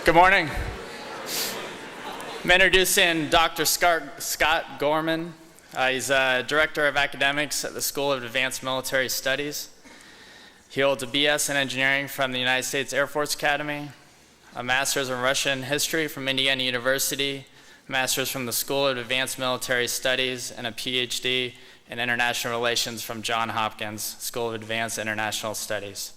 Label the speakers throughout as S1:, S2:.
S1: Good morning. I'm introducing Dr. Scott Gorman. He's Director of Academics at the School of Advanced Military Studies. He holds a BS in Engineering from the United States Air Force Academy, a Master's in Russian History from Indiana University, a Master's from the School of Advanced Military Studies, and a PhD in International Relations from Johns Hopkins School of Advanced International Studies.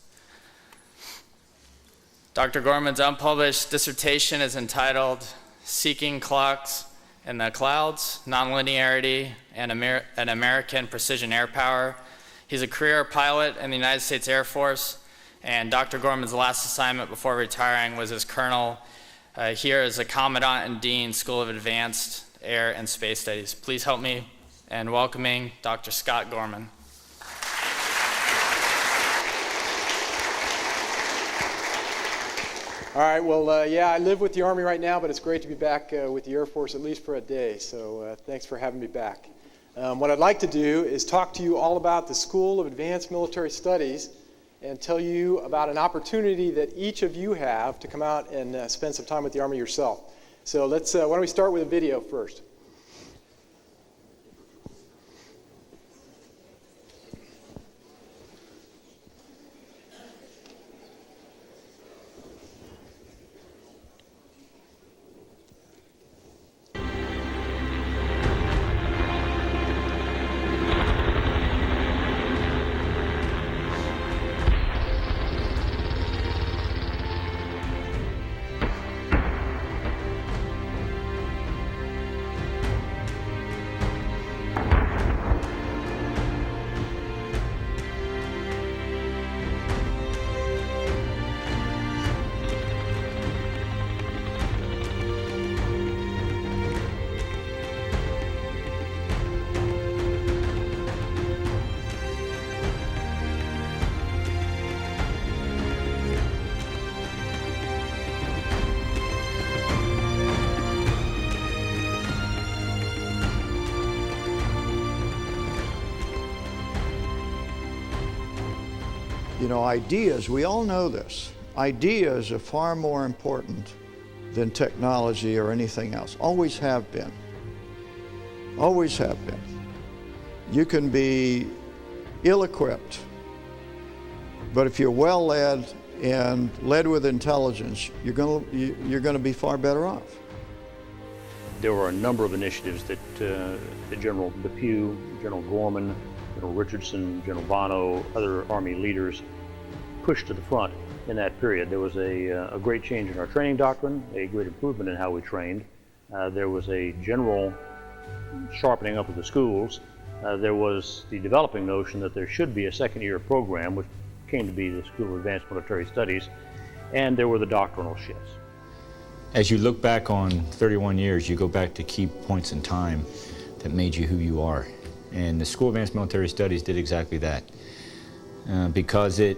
S1: Dr. Gorman's unpublished dissertation is entitled Seeking Clocks in the Clouds, Nonlinearity, and American Precision Air Power. He's a career pilot in the United States Air Force, and Dr. Gorman's last assignment before retiring was as colonel here as a Commandant and Dean, School of Advanced Air and Space Studies. Please help me in welcoming Dr. Scott Gorman.
S2: All right, well, yeah, I live with the Army right now, but it's great to be back with the Air Force at least for a day, so thanks for having me back. What I'd like to do is talk to you all about the School of Advanced Military Studies and tell you about an opportunity that each of you have to come out and spend some time with the Army yourself. So why don't we start with a video first.
S3: You know, ideas, we all know this. Ideas are far more important than technology or anything else. Always have been. Always have been. You can be ill-equipped, but if you're well led and led with intelligence, you're going to be far better off.
S4: There were a number of initiatives that General Depew, General Gorman, General Richardson, General Bono, other Army leaders pushed to the front in that period. There was a great change in our training doctrine, a great improvement in how we trained. There was a general sharpening up of the schools. There was the developing notion that there should be a second-year program, which came to be the School of Advanced Military Studies, and there were the doctrinal shifts.
S5: As you look back on 31 years, you go back to key points in time that made you who you are. And the School of Advanced Military Studies did exactly that because it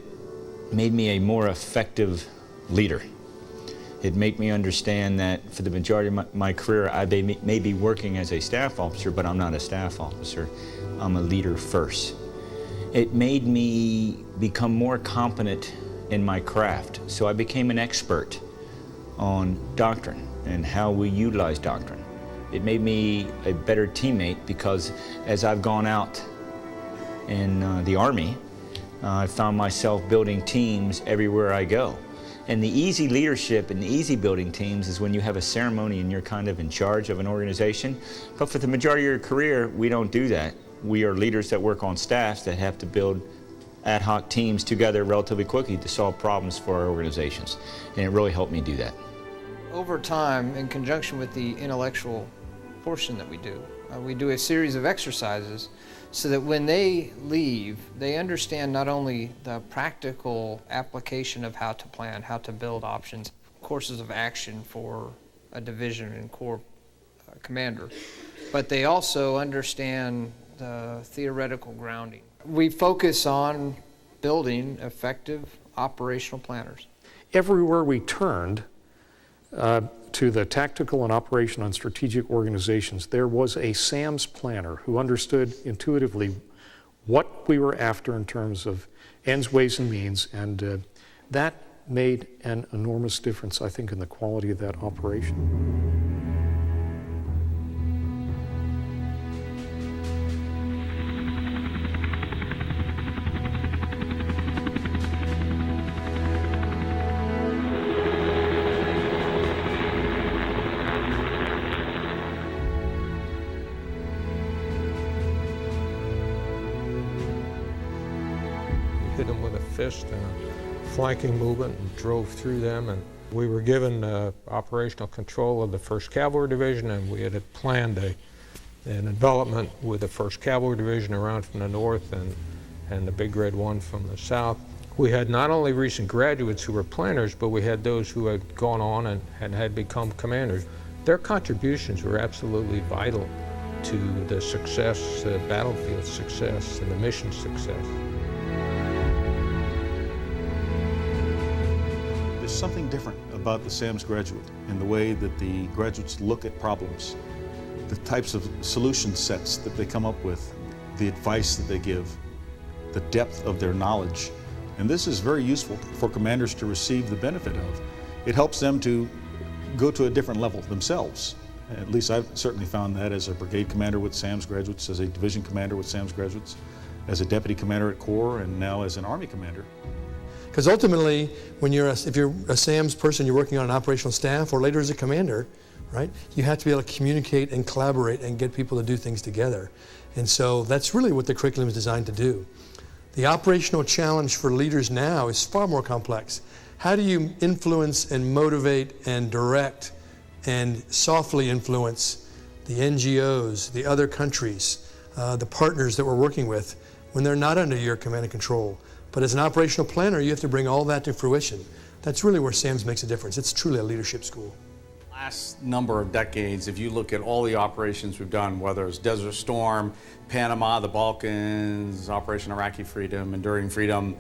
S5: made me a more effective leader. It made me understand that for the majority of my career, I may be working as a staff officer, but I'm not a staff officer. I'm a leader first. It made me become more competent in my craft, so I became an expert on doctrine and how we utilize doctrine. It made me a better teammate because as I've gone out in the Army, I found myself building teams everywhere I go. And the easy leadership and the easy building teams is when you have a ceremony and you're kind of in charge of an organization. But for the majority of your career, we don't do that. We are leaders that work on staffs that have to build ad hoc teams together relatively quickly to solve problems for our organizations. And it really helped me do that.
S6: Over time, in conjunction with the intellectual portion that we do a series of exercises so that when they leave, they understand not only the practical application of how to plan, how to build options, courses of action for a division and corps commander, but they also understand the theoretical grounding. We focus on building effective operational planners.
S7: Everywhere we turned to the tactical and operational and strategic organizations, there was a SAMS planner who understood intuitively what we were after in terms of ends, ways, and means, and That made an enormous difference, I think, in the quality of that operation.
S8: Hit them with a fist and a flanking movement and drove through them. And we were given operational control of the 1st Cavalry Division, and we had planned an development with the 1st Cavalry Division around from the north and the Big Red One from the south. We had not only recent graduates who were planners, but we had those who had gone on and had become commanders. Their contributions were absolutely vital to the success, the battlefield success, and the mission success.
S9: There's something different about the SAMS graduate in the way that the graduates look at problems, the types of solution sets that they come up with, the advice that they give, the depth of their knowledge. And this is very useful for commanders to receive the benefit of. It helps them to go to a different level themselves. At least I've certainly found that as a brigade commander with SAMS graduates, as a division commander with SAMS graduates, as a deputy commander at Corps, and now as an Army commander.
S10: Because ultimately, if you're a SAMS person, you're working on an operational staff, or later as a commander, right? You have to be able to communicate and collaborate and get people to do things together. And so that's really what the curriculum is designed to do. The operational challenge for leaders now is far more complex. How do you influence and motivate and direct and softly influence the NGOs, the other countries, the partners that we're working with when they're not under your command and control? But as an operational planner, you have to bring all that to fruition. That's really where SAMS makes a difference. It's truly a leadership school.
S11: Last number of decades, if you look at all the operations we've done, whether it's Desert Storm, Panama, the Balkans, Operation Iraqi Freedom, Enduring Freedom,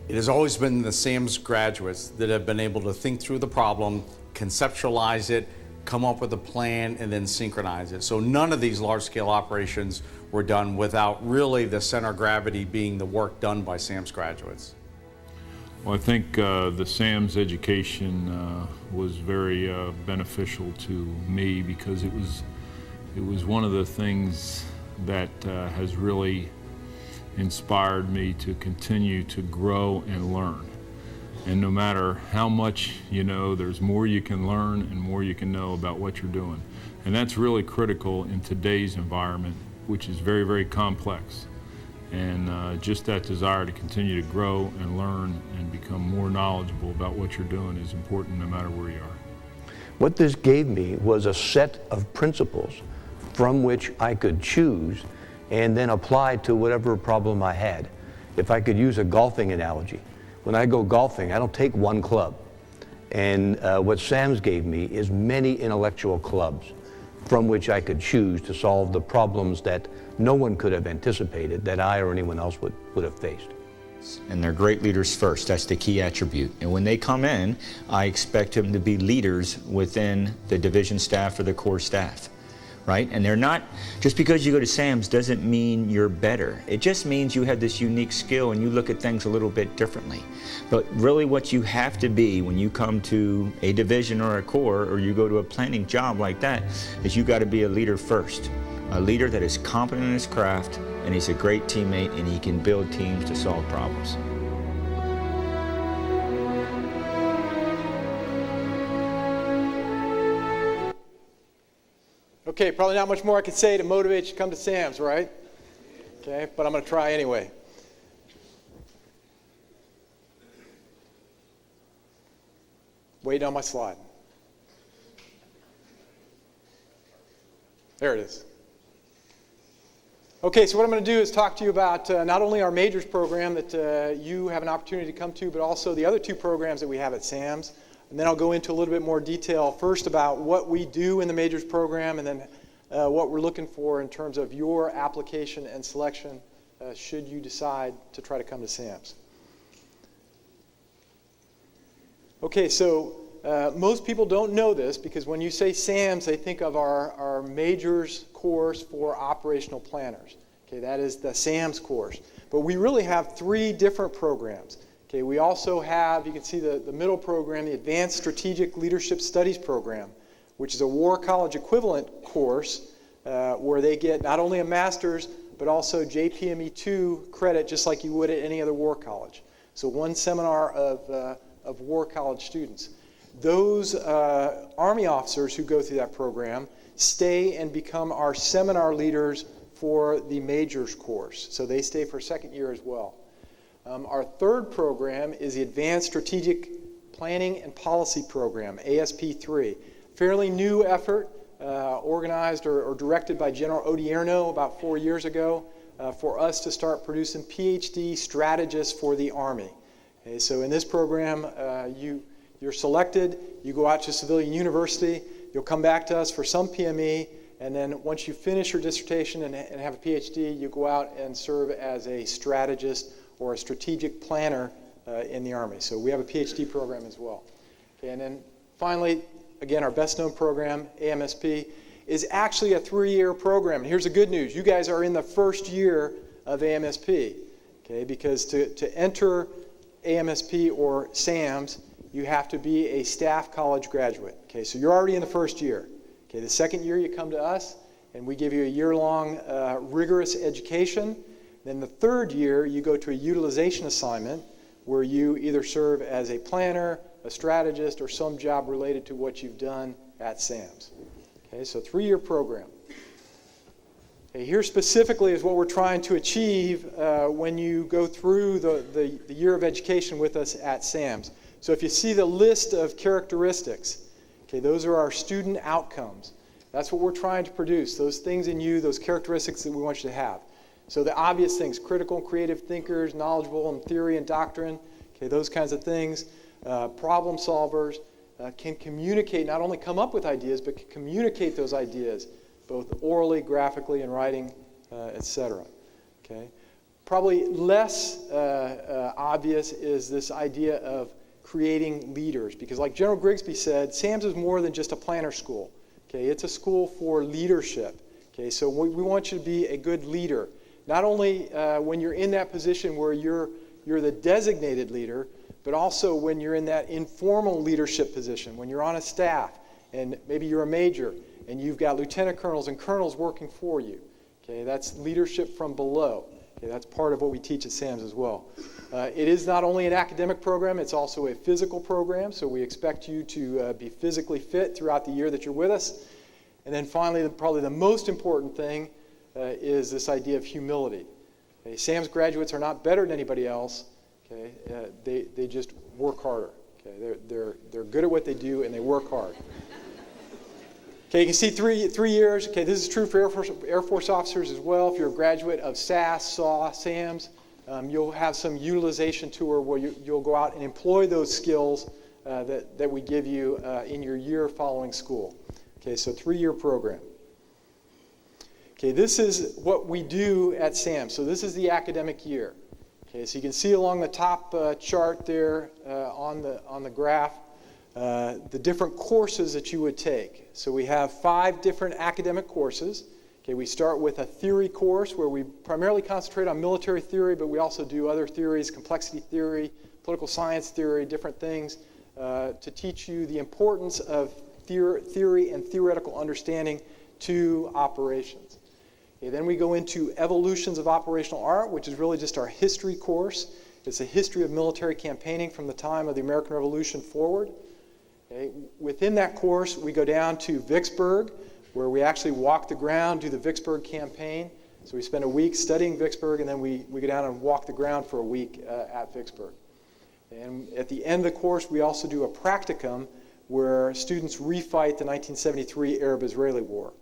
S11: it has always been the SAMS graduates that have been able to think through the problem, conceptualize it, come up with a plan, and then synchronize it. So none of these large-scale operations were done without really the center of gravity being the work done by SAMS graduates.
S12: Well, I think the SAMS education was very beneficial to me because it was one of the things that has really inspired me to continue to grow and learn. And no matter how much you know, there's more you can learn and more you can know about what you're doing. And that's really critical in today's environment, which is very, very complex. And just that desire to continue to grow and learn and become more knowledgeable about what you're doing is important no matter where you are.
S13: What this gave me was a set of principles from which I could choose and then apply to whatever problem I had. If I could use a golfing analogy, when I go golfing, I don't take one club. And what SAMS gave me is many intellectual clubs from which I could choose to solve the problems that no one could have anticipated that I or anyone else would have faced.
S5: And they're great leaders first. That's the key attribute. And when they come in, I expect them to be leaders within the division staff or the Corps staff, right? And they're not, just because you go to SAMS doesn't mean you're better. It just means you have this unique skill and you look at things a little bit differently. But really what you have to be when you come to a division or a Corps or you go to a planning job like that is you got to be a leader first. A leader that is competent in his craft and he's a great teammate and he can build teams to solve problems.
S2: Okay, probably not much more I could say to motivate you to come to SAMS, right? Okay, but I'm going to try anyway. Way down my slide. There it is. Okay, so what I'm going to do is talk to you about not only our majors program that you have an opportunity to come to, but also the other two programs that we have at SAMS. And then I'll go into a little bit more detail first about what we do in the majors program and then what we're looking for in terms of your application and selection should you decide to try to come to SAMS. Okay, so most people don't know this because when you say SAMS, they think of our majors course for operational planners. Okay, that is the SAMS course. But we really have three different programs. Okay, we also have, you can see the middle program, the Advanced Strategic Leadership Studies program, which is a War College equivalent course where they get not only a master's, but also JPME 2 credit, just like you would at any other War College. So one seminar of War College students. Those Army officers who go through that program stay and become our seminar leaders for the majors course. So they stay for a second year as well. Our third program is the Advanced Strategic Planning and Policy Program, ASP3. Fairly new effort, organized or directed by General Odierno about 4 years ago for us to start producing PhD strategists for the Army. Okay, so in this program, you're selected, you go out to civilian university, you'll come back to us for some PME, and then once you finish your dissertation and have a PhD, you go out and serve as a strategist or a strategic planner in the Army. So we have a PhD program as well. Okay, and then finally, again, our best known program, AMSP, is actually a 3-year program. And here's the good news. You guys are in the first year of AMSP, okay, because to enter AMSP or SAMS, you have to be a staff college graduate. Okay, so you're already in the first year. Okay, the second year you come to us, and we give you a year-long rigorous education. Then the third year, you go to a utilization assignment where you either serve as a planner, a strategist, or some job related to what you've done at SAMS. Okay, so 3-year program. Okay, here specifically is what we're trying to achieve when you go through the year of education with us at SAMS. So if you see the list of characteristics, okay, those are our student outcomes. That's what we're trying to produce, those things in you, those characteristics that we want you to have. So the obvious things, critical and creative thinkers, knowledgeable in theory and doctrine, okay, those kinds of things, problem solvers, can communicate, not only come up with ideas, but can communicate those ideas, both orally, graphically, in writing, etc. Okay? Probably less obvious is this idea of creating leaders, because like General Grigsby said, SAMS is more than just a planner school. Okay? It's a school for leadership. Okay? So we want you to be a good leader. Not only when you're in that position where you're the designated leader, but also when you're in that informal leadership position, when you're on a staff and maybe you're a major and you've got lieutenant colonels and colonels working for you. Okay, that's leadership from below. Okay, that's part of what we teach at SAMS as well. It is not only an academic program, it's also a physical program, so we expect you to be physically fit throughout the year that you're with us. And then finally, probably the most important thing is this idea of humility. Okay, SAMS graduates are not better than anybody else. Okay, they just work harder. Okay, they're good at what they do and they work hard. Okay, you can see three years. Okay, this is true for Air Force officers as well. If you're a graduate of SAS, SAW, SAMS, you'll have some utilization tour where you'll go out and employ those skills that we give you in your year following school. Okay, so 3-year program. Okay, this is what we do at SAMS. So this is the academic year. Okay, so you can see along the top chart there on the graph the different courses that you would take. So we have 5 different academic courses. Okay, we start with a theory course where we primarily concentrate on military theory, but we also do other theories, complexity theory, political science theory, different things to teach you the importance of theory and theoretical understanding to operations. Okay, then we go into Evolutions of Operational Art, which is really just our history course. It's a history of military campaigning from the time of the American Revolution forward. Okay, within that course, we go down to Vicksburg, where we actually walk the ground, do the Vicksburg campaign. So we spend a week studying Vicksburg, and then we go down and walk the ground for a week at Vicksburg. And at the end of the course, we also do a practicum where students refight the 1973 Arab-Israeli War.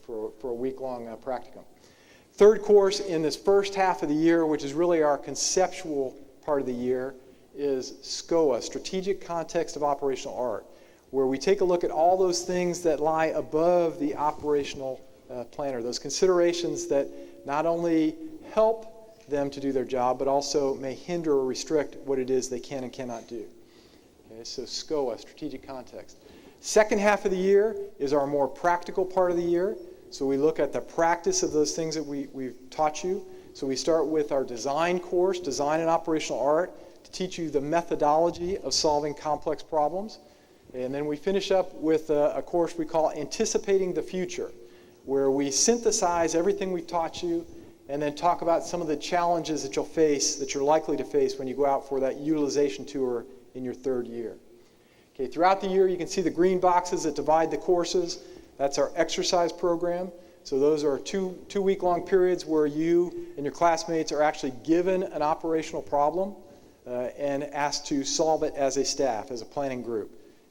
S2: For a week-long practicum. Third course in this first half of the year, which is really our conceptual part of the year, is SCOA, Strategic Context of Operational Art, where we take a look at all those things that lie above the operational planner, those considerations that not only help them to do their job, but also may hinder or restrict what it is they can and cannot do. Okay, so SCOA, Strategic Context. Second half of the year is our more practical part of the year. So we look at the practice of those things that we've taught you. So we start with our design course, Design and Operational Art. to teach you the methodology of solving complex problems. And then we finish up with a course we call Anticipating the Future, where we synthesize everything we've taught you and then talk about some of the challenges that you'll face, that you're likely to face when you go out for that utilization tour in your third year. Okay, throughout the year, you can see the green boxes that divide the courses. That's our exercise program. So those are two-week-long periods where you and your classmates are actually given an operational problem and asked to solve it as a staff, as a planning group.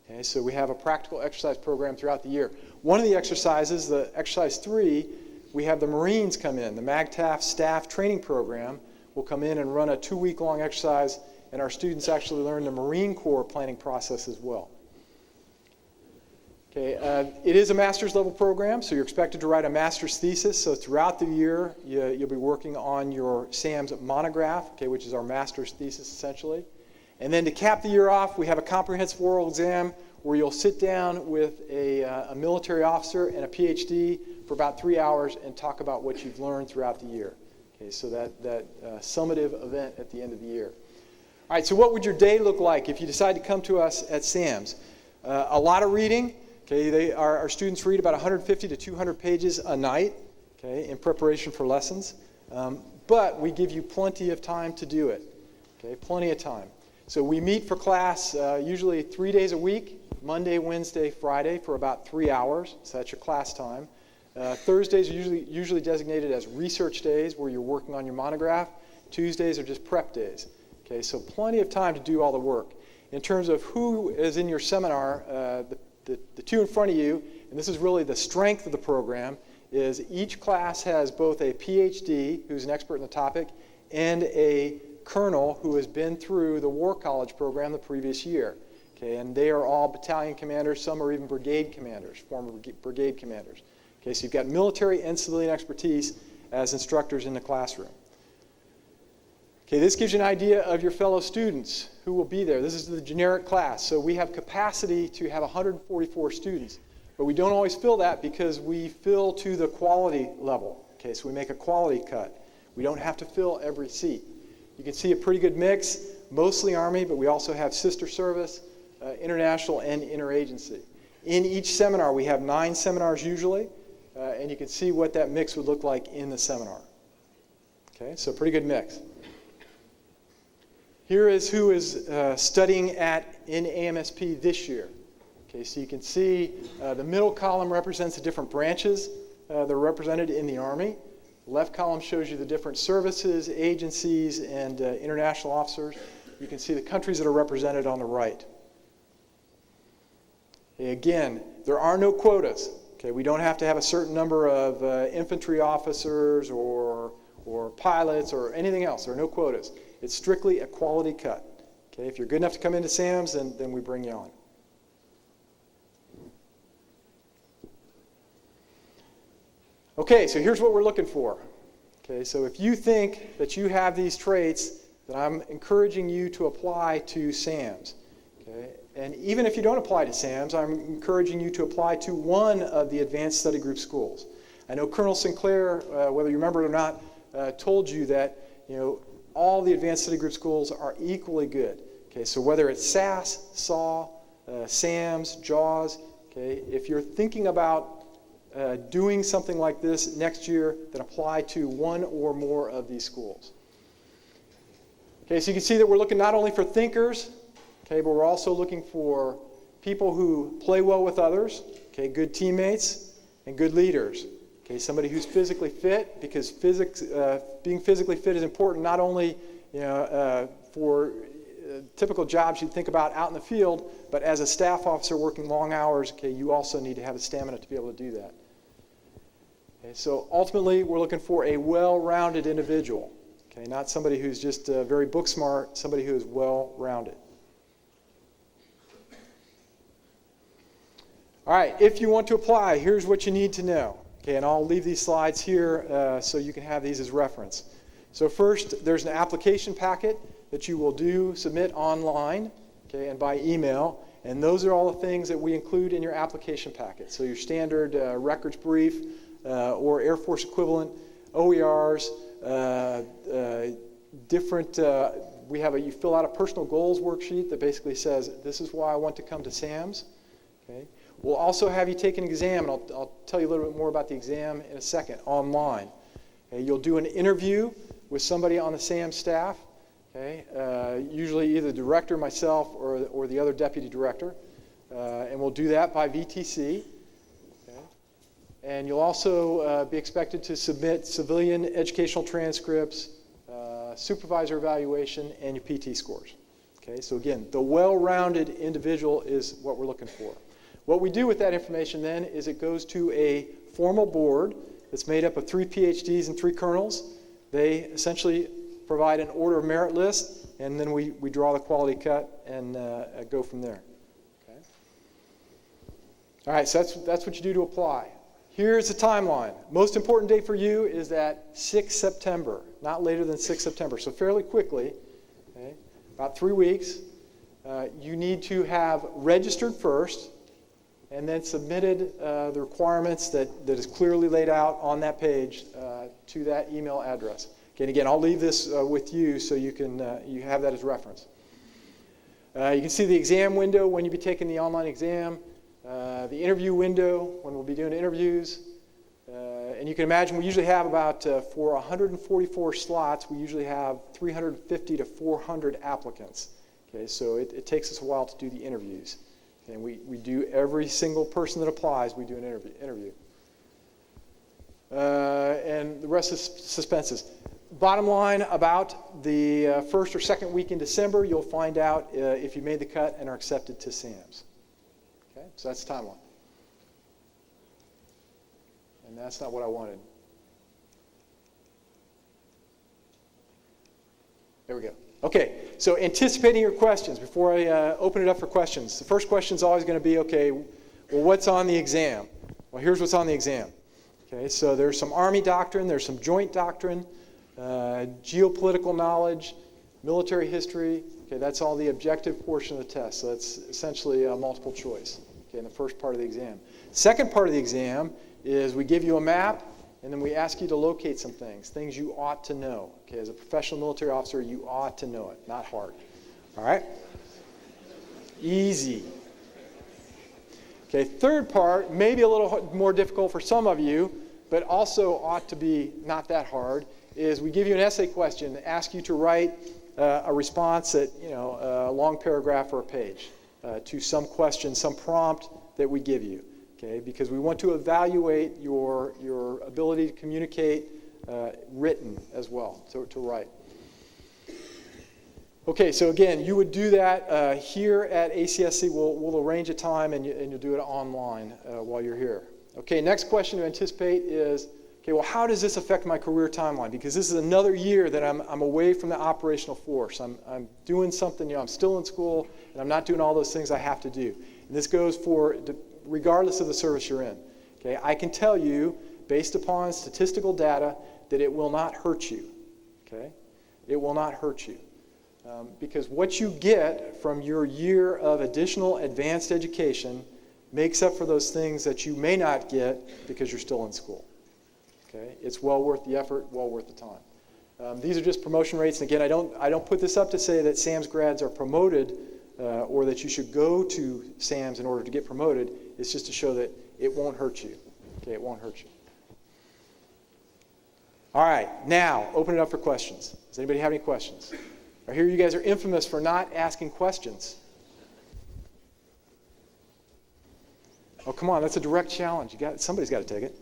S2: Okay, so we have a practical exercise program throughout the year. One of the exercises, the exercise 3, we have the Marines come in. The MAGTF staff training program will come in and run a 2-week-long exercise, and our students actually learn the Marine Corps planning process as well. Okay, it is a master's level program, so you're expected to write a master's thesis. So throughout the year, you'll be working on your SAMS monograph, okay, which is our master's thesis essentially. And then to cap the year off, we have a comprehensive oral exam where you'll sit down with a military officer and a PhD for about 3 hours and talk about what you've learned throughout the year. Okay, so that summative event at the end of the year. All right, so what would your day look like if you decide to come to us at SAMS? A lot of reading. Okay, our students read about 150 to 200 pages a night, okay, in preparation for lessons. But we give you plenty of time to do it. Okay, plenty of time. So we meet for class usually 3 days a week, Monday, Wednesday, Friday, for about 3 hours. So that's your class time. Thursdays are usually designated as research days where you're working on your monograph. Tuesdays are just prep days. Okay, so plenty of time to do all the work. In terms of who is in your seminar, the two in front of you, and this is really the strength of the program, is each class has both a PhD, who's an expert in the topic, and a colonel who has been through the War College program the previous year. Okay, and they are all battalion commanders, some are even brigade commanders, former brigade commanders. Okay, so you've got military and civilian expertise as instructors in the classroom. Okay, this gives you an idea of your fellow students who will be there. This is the generic class. So we have capacity to have 144 students, but we don't always fill that because we fill to the quality level. Okay, so we make a quality cut. We don't have to fill every seat. You can see a pretty good mix, mostly Army, but we also have sister service, international, and interagency. In each seminar, we have 9 seminars usually, and you can see what that mix would look like in the seminar. Okay, so pretty good mix. Here is who is studying in AMSP this year. Okay, so you can see the middle column represents the different branches that are represented in the Army. The left column shows you the different services, agencies, and international officers. You can see the countries that are represented on the right. Okay, again, there are no quotas. Okay, we don't have to have a certain number of infantry officers or pilots or anything else. There are no quotas. It's strictly a quality cut. Okay, if you're good enough to come into SAMS, then we bring you on. Okay, so here's what we're looking for. Okay, so if you think that you have these traits, then I'm encouraging you to apply to SAMS. Okay, and even if you don't apply to SAMS, I'm encouraging you to apply to one of the advanced study group schools. I know Colonel Sinclair, whether you remember it or not, told you that all the advanced study group schools are equally good. Okay, so whether it's SAS, SAW, SAMS, JAWS, okay, if you're thinking about doing something like this next year, then apply to one or more of these schools. Okay, so you can see that we're looking not only for thinkers, okay, but we're also looking for people who play well with others, okay, good teammates, and good leaders. Okay, somebody who's physically fit, because being physically fit is important not only for typical jobs you'd think about out in the field, but as a staff officer working long hours, okay, you also need to have the stamina to be able to do that. Okay, so ultimately, we're looking for a well-rounded individual. Okay, not somebody who's just very book smart, somebody who is well-rounded. All right, if you want to apply, here's what you need to know. Okay, and I'll leave these slides here so you can have these as reference. So first, there's an application packet that you will submit online, okay, and by email. And those are all the things that we include in your application packet. So your standard records brief or Air Force equivalent, OERs, different You fill out a personal goals worksheet that basically says, this is why I want to come to SAMS. Okay? We'll also have you take an exam, and I'll tell you a little bit more about the exam in a second, online. Okay? You'll do an interview with somebody on the SAMS staff, okay? Usually either the director, myself, or the other deputy director. And we'll do that by VTC. Okay? And you'll also be expected to submit civilian educational transcripts, supervisor evaluation, and your PT scores. Okay? So again, the well-rounded individual is what we're looking for. What we do with that information then is it goes to a formal board that's made up of 3 PhDs and 3 colonels. They essentially provide an order of merit list, and then we draw the quality cut and go from there. Okay? All right, so that's what you do to apply. Here's the timeline. Most important date for you is that 6 September, not later than 6 September, so fairly quickly, okay? About 3 weeks. You need to have registered first, and then submitted the requirements that is clearly laid out on that page to that email address. Okay, and again, I'll leave this with you so you can you have that as reference. You can see the exam window when you'll be taking the online exam, the interview window when we'll be doing interviews, and you can imagine we usually have about, for 144 slots, we usually have 350 to 400 applicants. Okay, so it takes us a while to do the interviews. And we do every single person that applies, we do an interview. And the rest is suspenses. Bottom line, about the first or second week in December, you'll find out if you made the cut and are accepted to SAMS. Okay, so that's the timeline. And that's not what I wanted. There we go. Okay, so anticipating your questions before I open it up for questions. The first question is always going to be, okay, well, what's on the exam? Well, here's what's on the exam. Okay, so there's some Army doctrine, there's some joint doctrine, geopolitical knowledge, military history. Okay, that's all the objective portion of the test. So that's essentially a multiple choice, okay, in the first part of the exam. Second part of the exam is we give you a map, and then we ask you to locate some things you ought to know. Okay, as a professional military officer, you ought to know it, not hard. All right? Easy. Okay, third part, maybe a little more difficult for some of you, but also ought to be not that hard, is we give you an essay question, ask you to write a response that, a long paragraph or a page to some question, some prompt that we give you. Okay, because we want to evaluate your ability to communicate written as well, to write. Okay, so again, you would do that here at ACSC. We'll arrange a time and you'll do it online while you're here. Okay, next question to anticipate is, okay, well, how does this affect my career timeline? Because this is another year that I'm away from the operational force. I'm doing something, I'm still in school, and I'm not doing all those things I have to do. And this goes for regardless of the service you're in. Okay, I can tell you, based upon statistical data, that it will not hurt you. Okay, it will not hurt you. Because what you get from your year of additional advanced education makes up for those things that you may not get because you're still in school. Okay, it's well worth the effort, well worth the time. These are just promotion rates, and again, I don't put this up to say that SAMS grads are promoted or that you should go to SAMS in order to get promoted. It's just to show that it won't hurt you. Okay, it won't hurt you. All right, now open it up for questions. Does anybody have any questions? I hear you guys are infamous for not asking questions. Oh, come on, that's a direct challenge. Somebody's got to take it.